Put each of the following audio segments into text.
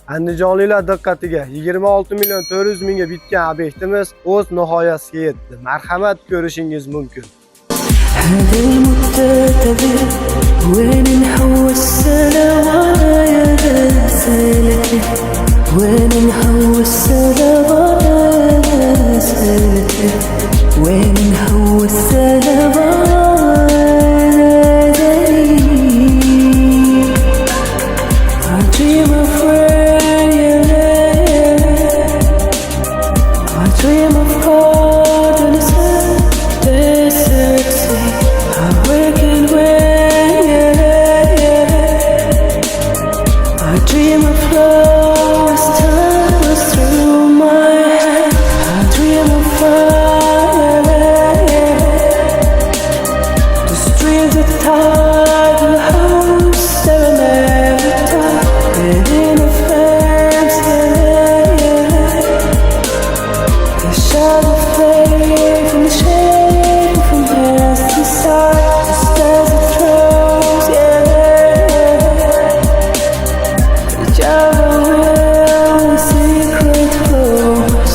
Andijonliklar diqqatiga 26 million 400 mingga bitgan obyektimiz o'z nihoyasiga yetdi. Marhamat ko'rishingiz mumkin. هذا المتتبع وين نحوس لوايا سالته وين نحوس لوايا سالته وين نحوس لوايا I dream of rain, I dream of God and the desert sea. I wake and I dream of flowers tunnels through my head. I dream of fire, the streams of tide, the house that will never die. And in the flames, the shadow fades and the shade from past to side. Just as it throws, the Java will, the secret flows.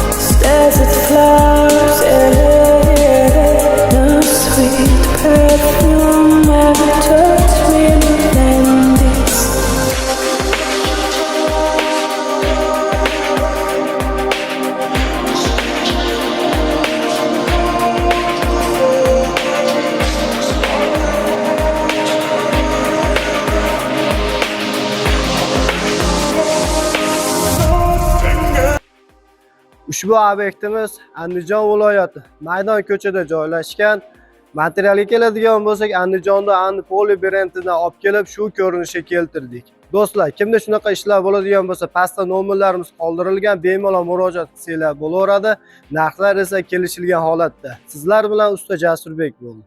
Just as it flowers, no sweet perfume ever touched me than this. Ushbu obyektimiz Andijon viloyati Maydon ko'chada joylashgan. Materialga keladigan bo'lsak, Andijonda Poli brendidan olib kelib shu ko'rinishga keltirdik. Do'stlar, kimda shunaqa ishlar bo'ladigan bo'lsa, pastda nomerlarimiz qoldirilgan, bemalol murojaat qilsanglar bo'laveradi. Narxlar esa kelishilgan holatda. Sizlar bilan usta Jasurbek bo'ldi.